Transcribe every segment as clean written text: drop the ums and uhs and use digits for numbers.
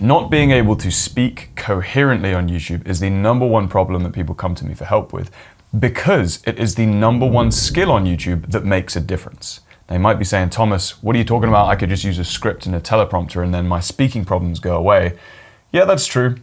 Not being able to speak coherently on YouTube is the number one problem that people come to me for help with, because it is the number one skill on YouTube that makes a difference. They might be saying, Thomas, what are you talking about? I could just use a script and a teleprompter and then my speaking problems go away. Yeah, that's true.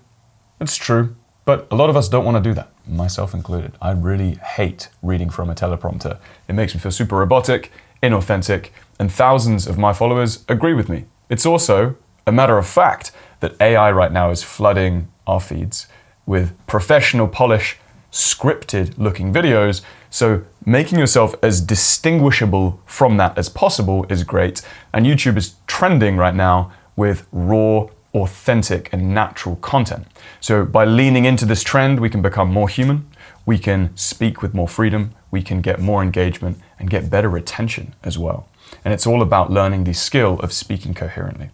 It's true. But a lot of us don't want to do that, myself included. I really hate reading from a teleprompter. It makes me feel super robotic, inauthentic, and thousands of my followers agree with me. It's also a matter of fact that AI right now is flooding our feeds with professional, polished, scripted looking videos. So making yourself as distinguishable from that as possible is great. And YouTube is trending right now with raw, authentic and natural content. So by leaning into this trend, we can become more human, we can speak with more freedom, we can get more engagement and get better retention as well. And it's all about learning the skill of speaking coherently.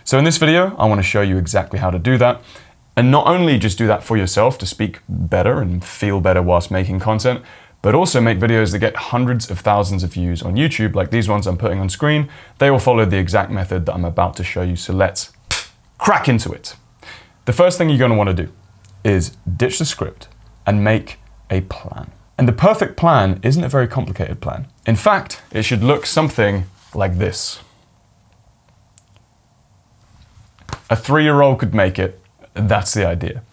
So in this video, I want to show you exactly how to do that. And not only just do that for yourself to speak better and feel better whilst making content, but also make videos that get hundreds of thousands of views on YouTube, like these ones I'm putting on screen. They all follow the exact method that I'm about to show you. So let's crack into it. The first thing you're going to want to do is ditch the script and make a plan. And the perfect plan isn't a very complicated plan. In fact, it should look something like this. A 3-year-old could make it. That's the idea.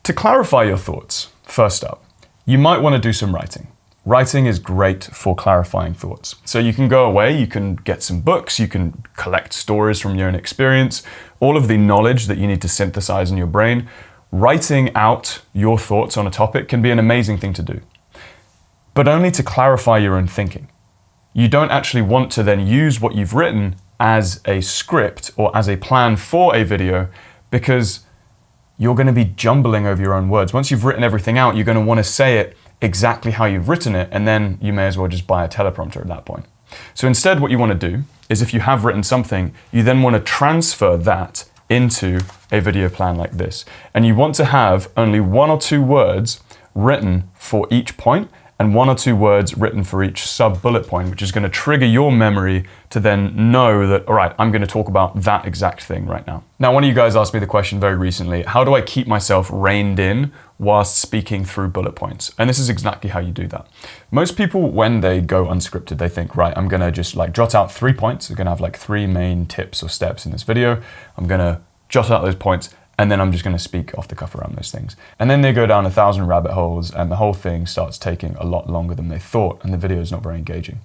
To clarify your thoughts, first up, you might want to do some writing. Writing is great for clarifying thoughts. So you can go away, you can get some books, you can collect stories from your own experience, all of the knowledge that you need to synthesize in your brain. Writing out your thoughts on a topic can be an amazing thing to do, but only to clarify your own thinking. You don't actually want to then use what you've written as a script or as a plan for a video, because you're going to be jumbling over your own words. Once you've written everything out, you're going to want to say it exactly how you've written it, and then you may as well just buy a teleprompter at that point. So instead, what you want to do is, if you have written something, you then want to transfer that into a video plan like this. And you want to have only 1 or 2 words written for each point, and 1 or 2 words written for each sub-bullet point, which is going to trigger your memory to then know that, all right, I'm going to talk about that exact thing right now. Now, one of you guys asked me the question very recently, how do I keep myself reined in whilst speaking through bullet points? And this is exactly how you do that. Most people, when they go unscripted, they think, right, I'm going to just like jot out 3 points. I'm going to have like 3 main tips or steps in this video. I'm going to jot out those points, and then I'm just going to speak off the cuff around those things. And then they go down 1,000 rabbit holes, and the whole thing starts taking a lot longer than they thought, and the video is not very engaging.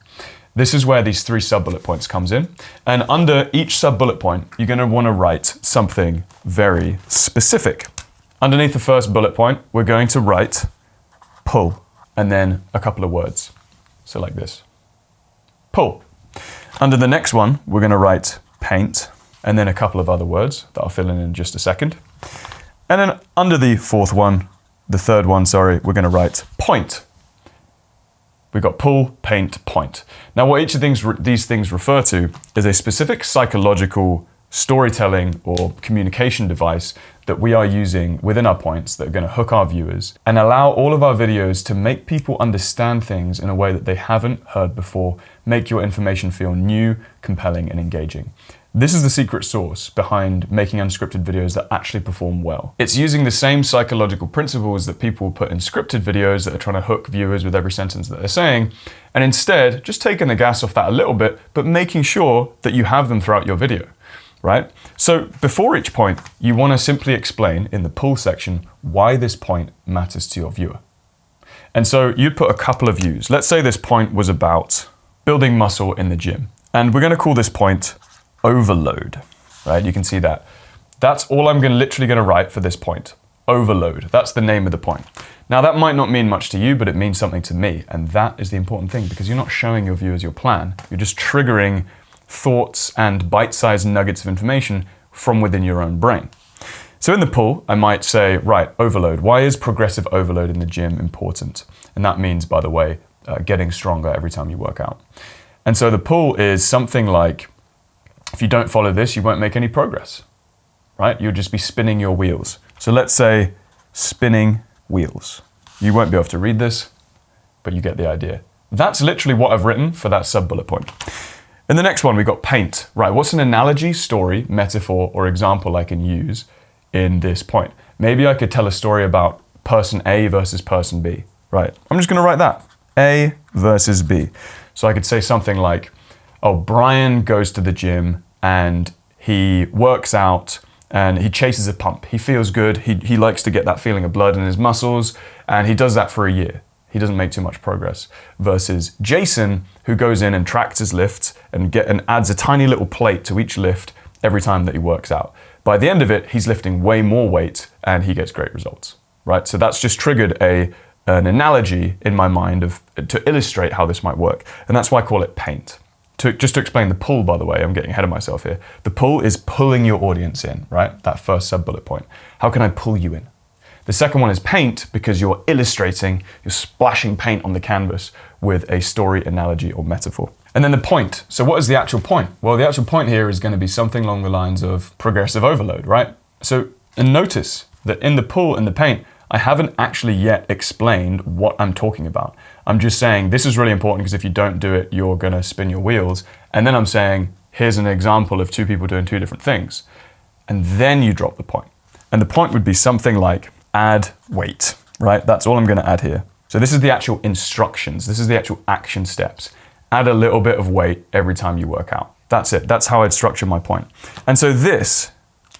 This is where these 3 sub-bullet points comes in. And under each sub-bullet point, you're going to want to write something very specific. Underneath the first bullet point, we're going to write pull, and then a couple of words. So like this, pull. Under the next one, we're going to write paint, and then a couple of other words that I'll fill in just a second. And then under the third one, we're going to write point. We've got pull, paint, point. Now, what each of these things refer to is a specific psychological storytelling or communication device that we are using within our points that are going to hook our viewers and allow all of our videos to make people understand things in a way that they haven't heard before, make your information feel new, compelling, and engaging. This is the secret sauce behind making unscripted videos that actually perform well. It's using the same psychological principles that people put in scripted videos that are trying to hook viewers with every sentence that they're saying, and instead just taking the gas off that a little bit, but making sure that you have them throughout your video, right? So before each point, you want to simply explain in the pull section why this point matters to your viewer. And so you'd put a couple of views. Let's say this point was about building muscle in the gym, and we're going to call this point overload, right? You can see that. That's all I'm literally going to write for this point. Overload. That's the name of the point. Now, that might not mean much to you, but it means something to me. And that is the important thing, because you're not showing your viewers your plan. You're just triggering thoughts and bite-sized nuggets of information from within your own brain. So in the pull, I might say, right, overload. Why is progressive overload in the gym important? And that means, by the way, getting stronger every time you work out. And so the pull is something like, if you don't follow this, you won't make any progress, right? You'll just be spinning your wheels. So let's say spinning wheels. You won't be able to read this, but you get the idea. That's literally what I've written for that sub-bullet point. In the next one, we got paint. Right, what's an analogy, story, metaphor, or example I can use in this point? Maybe I could tell a story about person A versus person B. Right, I'm just gonna write that. A versus B. So I could say something like, oh, Brian goes to the gym and he works out and he chases a pump. He feels good, he likes to get that feeling of blood in his muscles, and he does that for a year. He doesn't make too much progress. Versus Jason, who goes in and tracks his lifts and adds a tiny little plate to each lift every time that he works out. By the end of it, he's lifting way more weight and he gets great results, right? So that's just triggered an analogy in my mind to illustrate how this might work. And that's why I call it paint. Just to explain the pull, by the way, I'm getting ahead of myself here. The pull is pulling your audience in, right? That first sub-bullet point. How can I pull you in? The second one is paint, because you're illustrating, you're splashing paint on the canvas with a story, analogy, or metaphor. And then the point. So what is the actual point? Well, the actual point here is going to be something along the lines of progressive overload, right? So, and notice that in the pull and the paint, I haven't actually yet explained what I'm talking about. I'm just saying this is really important because if you don't do it, you're going to spin your wheels. And then I'm saying, here's an example of two people doing two different things. And then you drop the point. And the point would be something like, add weight, right? That's all I'm going to add here. So this is the actual instructions. This is the actual action steps. Add a little bit of weight every time you work out. That's it. That's how I'd structure my point. And so this,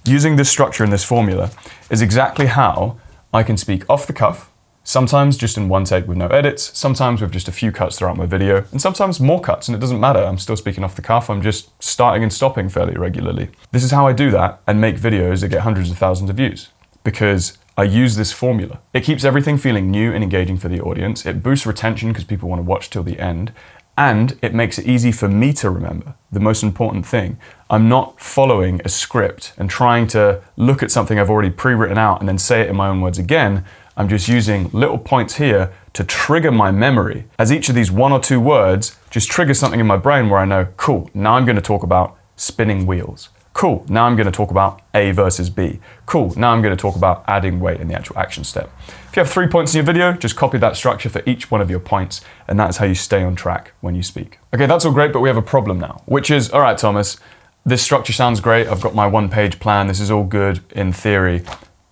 using this structure and this formula, is exactly how I can speak off the cuff, sometimes just in one take with no edits, sometimes with just a few cuts throughout my video, and sometimes more cuts, and it doesn't matter. I'm still speaking off the cuff. I'm just starting and stopping fairly regularly. This is how I do that and make videos that get hundreds of thousands of views, because I use this formula. It keeps everything feeling new and engaging for the audience. It boosts retention because people want to watch till the end. And it makes it easy for me to remember. The most important thing, I'm not following a script and trying to look at something I've already pre-written out and then say it in my own words again. I'm just using little points here to trigger my memory. As each of these one or two words just triggers something in my brain where I know, cool, now I'm going to talk about spinning wheels. Cool, now I'm going to talk about A versus B. Cool, now I'm going to talk about adding weight in the actual action step. If you have 3 points in your video, just copy that structure for each one of your points, and that's how you stay on track when you speak. Okay, that's all great, but we have a problem now, which is, all right, Thomas, this structure sounds great. I've got my one-page plan. This is all good in theory,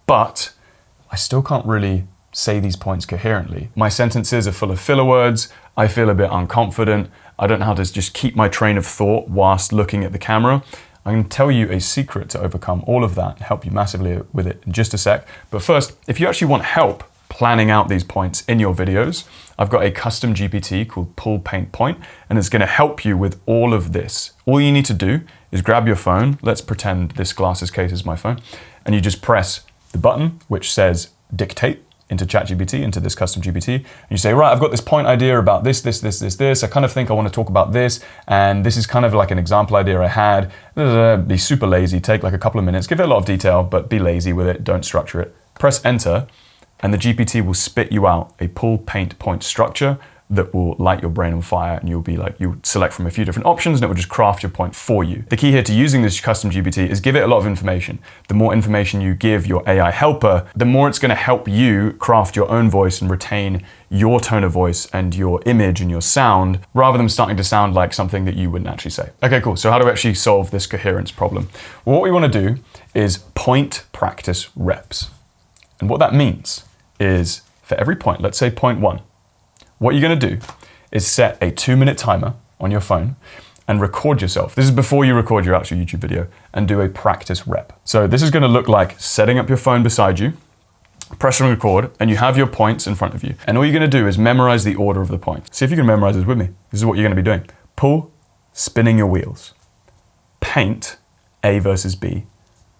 but I still can't really say these points coherently. My sentences are full of filler words. I feel a bit unconfident. I don't know how to just keep my train of thought whilst looking at the camera. I'm going to tell you a secret to overcome all of that and help you massively with it in just a sec. But first, if you actually want help planning out these points in your videos, I've got a custom GPT called Pull Paint Point, and it's going to help you with all of this. All you need to do is grab your phone. Let's pretend this glasses case is my phone. And you just press the button which says dictate into ChatGPT, into this custom GPT, and you say, right, I've got this point idea about this. I kind of think I want to talk about this, and this is kind of like an example idea I had. Be super lazy, take like a couple of minutes, give it a lot of detail, but be lazy with it, don't structure it. Press enter, and the GPT will spit you out a pull paint point structure that will light your brain on fire, and you'll be like, you select from a few different options and it will just craft your point for you. The key here to using this custom GPT is give it a lot of information. The more information you give your AI helper, the more it's going to help you craft your own voice and retain your tone of voice and your image and your sound, rather than starting to sound like something that you wouldn't actually say. Okay, cool. So how do we actually solve this coherence problem? Well, what we want to do is point practice reps. And what that means is for every point, let's say point 1, what you're going to do is set a 2-minute timer on your phone and record yourself. This is before you record your actual YouTube video, and do a practice rep. So this is going to look like setting up your phone beside you, press on record, and you have your points in front of you. And all you're going to do is memorize the order of the points. See if you can memorize this with me. This is what you're going to be doing. Pull, spinning your wheels. Paint, A versus B.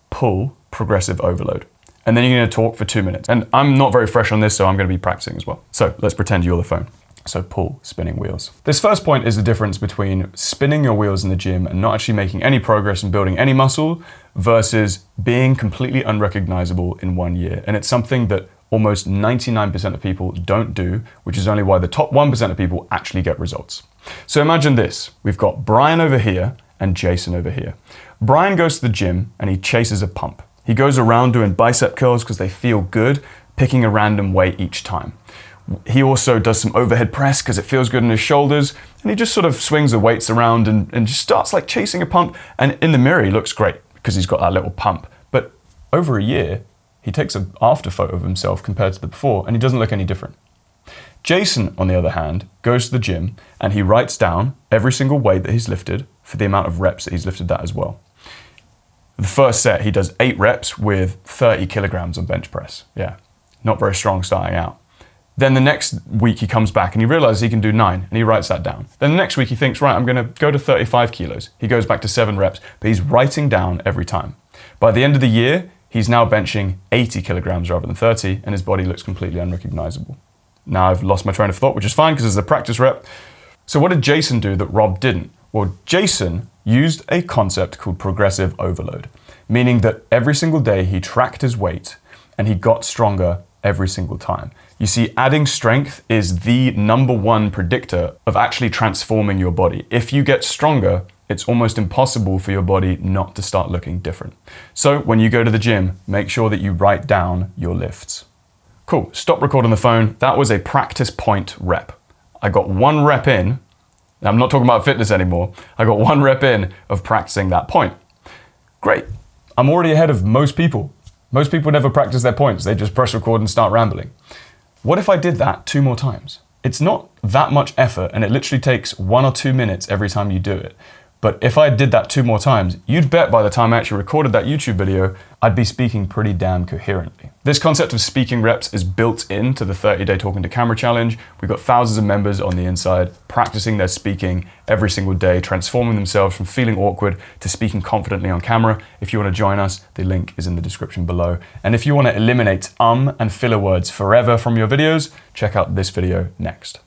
Pull, progressive overload. And then you're going to talk for 2 minutes. And I'm not very fresh on this, so I'm going to be practicing as well. So let's pretend you're the phone. So pull, spinning wheels. This first point is the difference between spinning your wheels in the gym and not actually making any progress and building any muscle versus being completely unrecognizable in 1 year. And it's something that almost 99% of people don't do, which is only why the top 1% of people actually get results. So imagine this. We've got Brian over here and Jason over here. Brian goes to the gym and he chases a pump. He goes around doing bicep curls because they feel good, picking a random weight each time. He also does some overhead press because it feels good in his shoulders. And he just sort of swings the weights around and just starts like chasing a pump. And in the mirror, he looks great because he's got that little pump. But over a year, he takes an after photo of himself compared to the before, and he doesn't look any different. Jason, on the other hand, goes to the gym and he writes down every single weight that he's lifted for the amount of reps that he's lifted that as well. The first set, he does 8 reps with 30 kilograms on bench press. Yeah, not very strong starting out. Then the next week he comes back and he realizes he can do 9 and he writes that down. Then the next week he thinks, right, I'm gonna go to 35 kilos. He goes back to 7 reps, but he's writing down every time. By the end of the year, he's now benching 80 kilograms rather than 30 and his body looks completely unrecognizable. Now I've lost my train of thought, which is fine because it's a practice rep. So what did Jason do that Rob didn't? Well, Jason used a concept called progressive overload, meaning that every single day he tracked his weight and he got stronger every single time. You see, adding strength is the #1 predictor of actually transforming your body. If you get stronger, it's almost impossible for your body not to start looking different. So when you go to the gym, make sure that you write down your lifts. Cool, stop recording the phone. That was a practice point rep. I got 1 rep in. I'm not talking about fitness anymore. I got 1 rep in of practicing that point. Great, I'm already ahead of most people. Most people never practice their points. They just press record and start rambling. What if I did that 2 more times? It's not that much effort and it literally takes 1 or 2 minutes every time you do it. But if I did that 2 more times, you'd bet by the time I actually recorded that YouTube video, I'd be speaking pretty damn coherently. This concept of speaking reps is built into the 30-day Talking to Camera challenge. We've got thousands of members on the inside practicing their speaking every single day, transforming themselves from feeling awkward to speaking confidently on camera. If you want to join us, the link is in the description below. And if you want to eliminate and filler words forever from your videos, check out this video next.